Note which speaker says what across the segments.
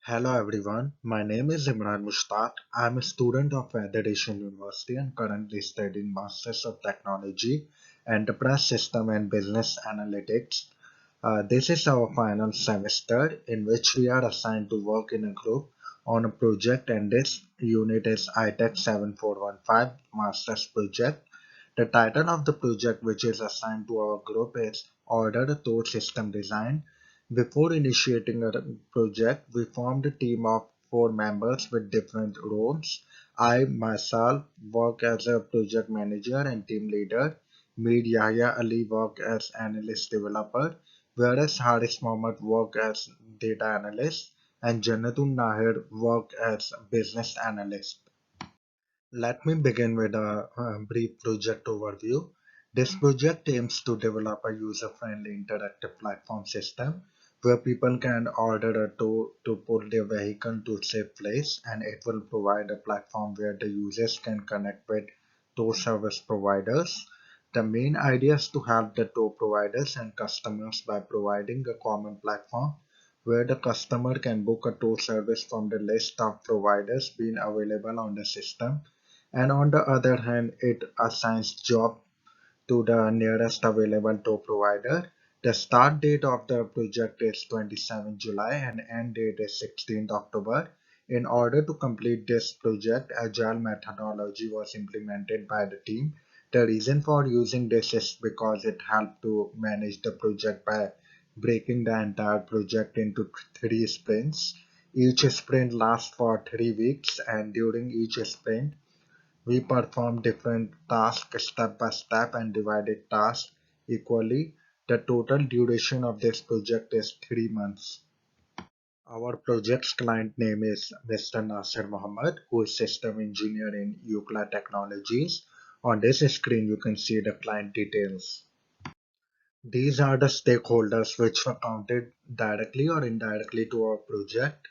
Speaker 1: Hello everyone, my name is Imran Mushtaq. I am a student of Federation University and currently studying Masters of Technology, Enterprise System and Business Analytics. This is our final semester in which we are assigned to work in a group on a project, and this unit is ITech 7415 Masters Project. The title of the project which is assigned to our group is Order Tool System Design. Before initiating a project, we formed a team of four members with different roles. I myself work as a project manager and team leader. Mir Yahya Ali work as analyst developer, whereas Haris Mohammed work as data analyst and Janatun Nahir work as business analyst. Let me begin with a brief project overview. This project aims to develop a user-friendly interactive platform system where people can order a tow to pull their vehicle to a safe place, and it will provide a platform where the users can connect with tow service providers. The main idea is to help the tow providers and customers by providing a common platform where the customer can book a tow service from the list of providers being available on the system, and on the other hand it assigns job to the nearest available tow provider. The start date of the project is 27 July and end date is 16th October. In order to complete this project, agile methodology was implemented by the team. The reason for using this is because it helped to manage the project by breaking the entire project into three sprints. Each sprint lasts for 3 weeks, and during each sprint we perform different tasks step by step and divided tasks equally. The total duration of this project is 3 months. Our project's client name is Mr. Nasir Mohammed, who is system engineer in Euclid Technologies. On this screen, you can see the client details. These are the stakeholders which were counted directly or indirectly to our project.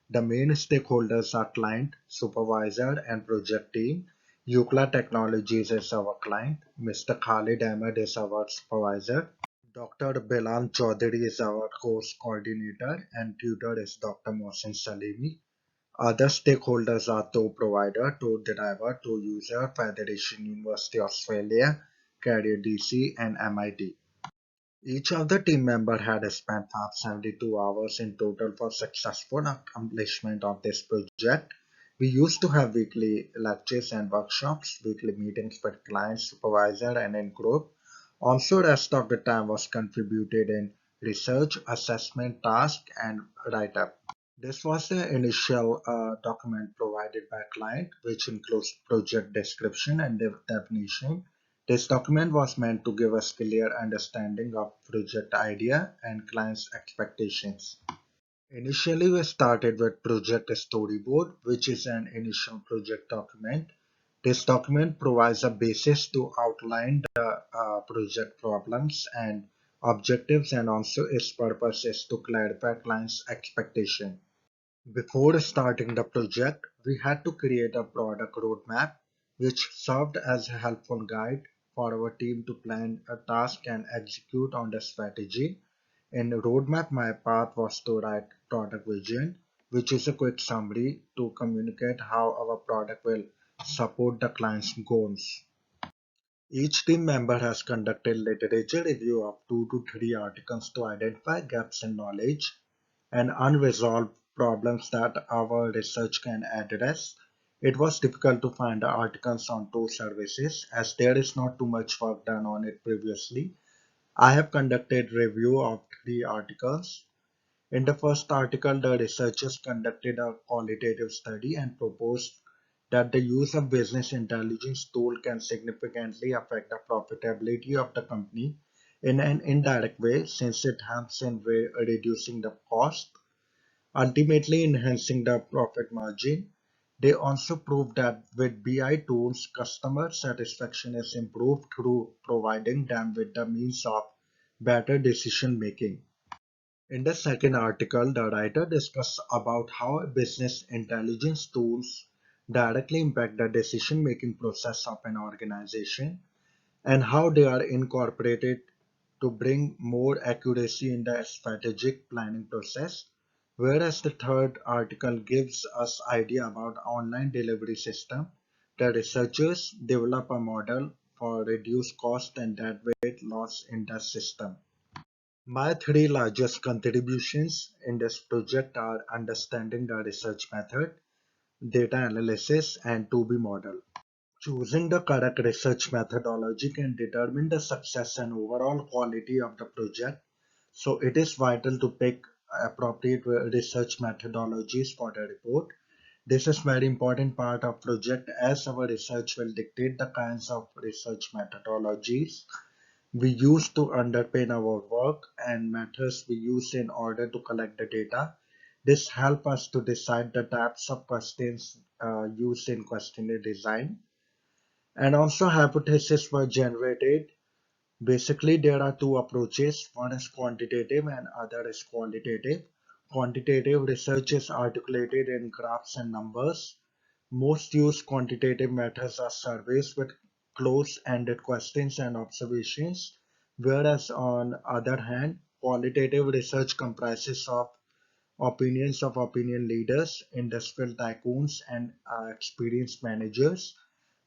Speaker 1: The main stakeholders are client, supervisor, and project team. Euclid Technologies is our client. Mr. Khalid Ahmed is our supervisor. Dr. Bilal Chaudhary is our course coordinator, and tutor is Dr. Mohsin Salimi. Other stakeholders are tow provider, tow driver, tow user, Federation University Australia, Career DC, and MIT. Each of the team members had spent 72 hours in total for successful accomplishment of this project. We used to have weekly lectures and workshops, weekly meetings with clients, supervisor, and in group. Also, rest of the time was contributed in research, assessment, task, and write-up. This was the initial document provided by client, which includes project description and definition. This document was meant to give us clear understanding of project idea and client's expectations. Initially, we started with project storyboard, which is an initial project document. This document provides a basis to outline the project problems and objectives, and also its purpose is to clarify client's expectation. Before starting the project, we had to create a product roadmap which served as a helpful guide for our team to plan a task and execute on the strategy. In the roadmap, my path was to write product vision, which is a quick summary to communicate how our product will support the client's goals. Each team member has conducted literature review of 2 to 3 articles to identify gaps in knowledge and unresolved problems that our research can address. It was difficult to find articles on tool services as there is not too much work done on it previously. I have conducted review of 3 articles. In the first article, the researchers conducted a qualitative study and proposed that the use of business intelligence tool can significantly affect the profitability of the company in an indirect way, since it helps in reducing the cost, ultimately enhancing the profit margin. They also proved that with BI tools, customer satisfaction is improved through providing them with the means of better decision making. In the second article, the writer discussed about how business intelligence tools directly impact the decision-making process of an organization and how they are incorporated to bring more accuracy in the strategic planning process. Whereas the third article gives us idea about online delivery system. The researchers develop a model for reduced cost and dead weight loss in the system. My three largest contributions in this project are understanding the research method, data analysis, and 2B model. Choosing the correct research methodology can determine the success and overall quality of the project. So it is vital to pick appropriate research methodologies for the report. This is very important part of project as our research will dictate the kinds of research methodologies we use to underpin our work and methods we use in order to collect the data. This helps us to decide the types of questions used in questionnaire design. And also hypotheses were generated. Basically, there are two approaches. One is quantitative and other is qualitative. Quantitative research is articulated in graphs and numbers. Most used quantitative methods are surveys with close-ended questions and observations, whereas on other hand, qualitative research comprises of opinions of opinion leaders, industrial tycoons, and experienced managers.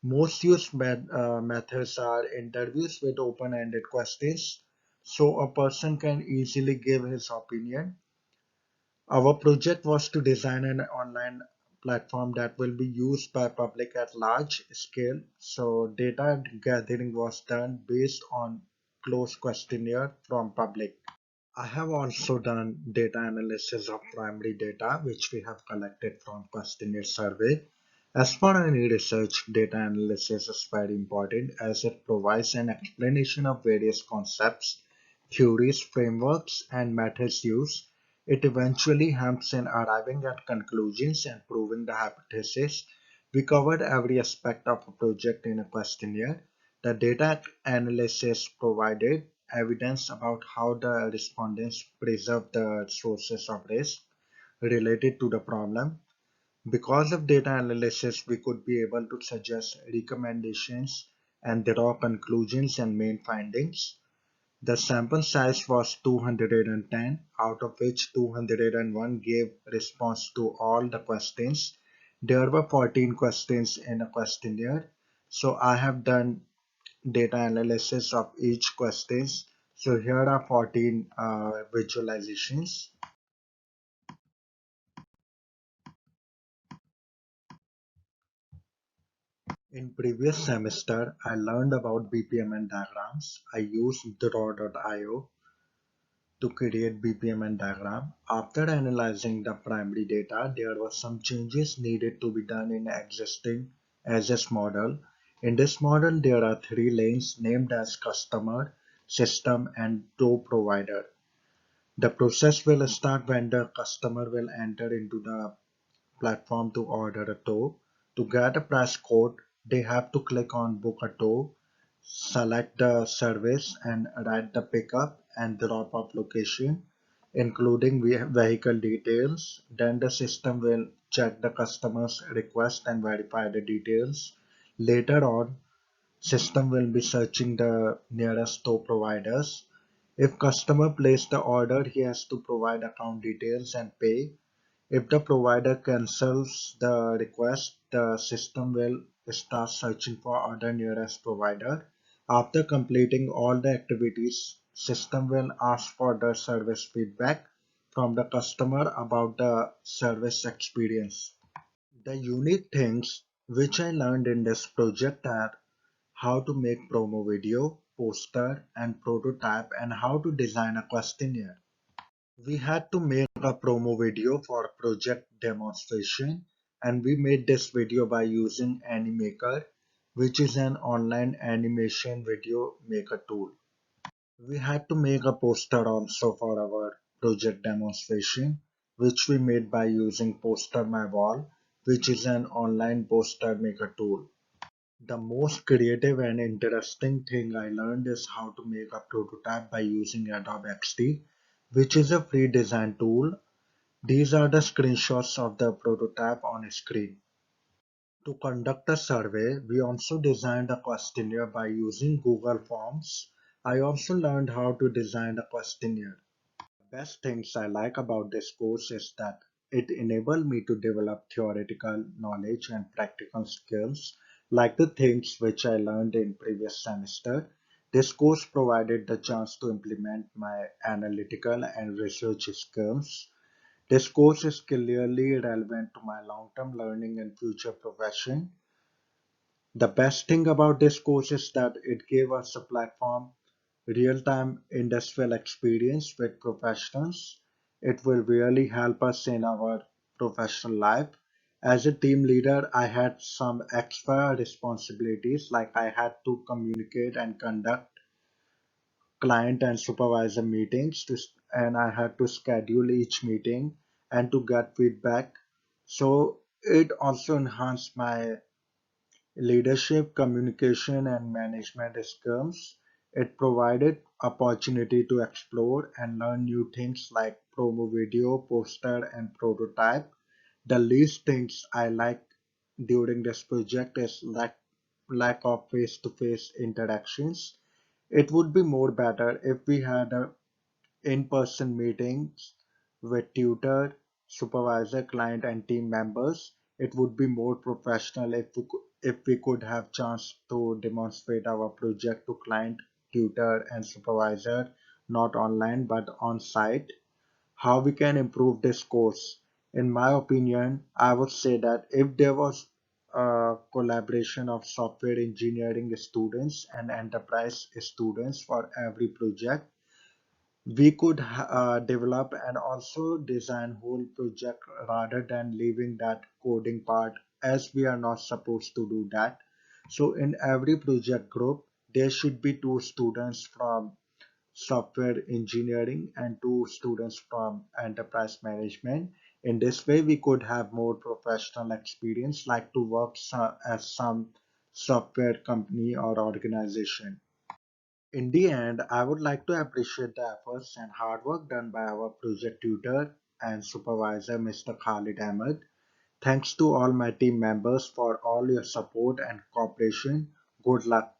Speaker 1: Most used methods are interviews with open-ended questions, so a person can easily give his opinion. Our project was to design an online platform that will be used by public at large scale. So data gathering was done based on closed questionnaire from public. I have also done data analysis of primary data which we have collected from questionnaire survey. As for any research, data analysis is very important as it provides an explanation of various concepts, theories, frameworks, and methods used. It eventually helps in arriving at conclusions and proving the hypothesis. We covered every aspect of a project in a questionnaire. The data analysis provided evidence about how the respondents preserve the sources of risk related to the problem. Because of data analysis, we could be able to suggest recommendations and draw conclusions and main findings. The sample size was 210, out of which 201 gave response to all the questions. There were 14 questions in a questionnaire. So I have done data analysis of each questions. So here are 14 visualizations. In previous semester, I learned about BPMN diagrams. I used Draw.io to create BPMN diagram. After analyzing the primary data, there were some changes needed to be done in existing SS model. In this model, there are three lanes named as customer, system, and tow provider. The process will start when the customer will enter into the platform to order a tow. To get a price quote, they have to click on book a tow, select the service and write the pickup and drop off location, including vehicle details. Then the system will check the customer's request and verify the details. Later on, system will be searching the nearest tow providers. If customer placed the order, he has to provide account details and pay. If the provider cancels the request, the system will start searching for other nearest provider. After completing all the activities, system will ask for the service feedback from the customer about the service experience. The unique things which I learned in this project are how to make promo video, poster and prototype and how to design a questionnaire. We had to make a promo video for project demonstration and we made this video by using Animaker, which is an online animation video maker tool. We had to make a poster also for our project demonstration, which we made by using Poster My Wall, which is an online poster maker tool. The most creative and interesting thing I learned is how to make a prototype by using Adobe XD, which is a free design tool. These are the screenshots of the prototype on screen. To conduct a survey, we also designed a questionnaire by using Google Forms. I also learned how to design a questionnaire. Best things I like about this course is that it enabled me to develop theoretical knowledge and practical skills like the things which I learned in previous semester. This course provided the chance to implement my analytical and research skills. This course is clearly relevant to my long-term learning and future profession. The best thing about this course is that it gave us a platform, real-time industrial experience with professionals. It will really help us in our professional life. As a team leader, I had some extra responsibilities, like I had to communicate and conduct client and supervisor meetings and I had to schedule each meeting and to get feedback. So it also enhanced my leadership, communication, and management skills. It provided opportunity to explore and learn new things like promo video, poster, and prototype. The least things I like during this project is lack of face-to-face interactions. It would be more better if we had a in-person meetings with tutor, supervisor, client, and team members. It would be more professional if we could have chance to demonstrate our project to client, tutor, and supervisor, not online but on site. How we can improve this course? In my opinion, I would say that if there was a collaboration of software engineering students and enterprise students for every project, we could develop and also design whole project rather than leaving that coding part, as we are not supposed to do that. So in every project group there should be two students from software engineering and two students from enterprise management. In this way we could have more professional experience, like to work as some software company or organization. In the end, I would like to appreciate the efforts and hard work done by our project tutor and supervisor, Mr. Khalid Ahmed. Thanks to all my team members for all your support and cooperation. Good luck.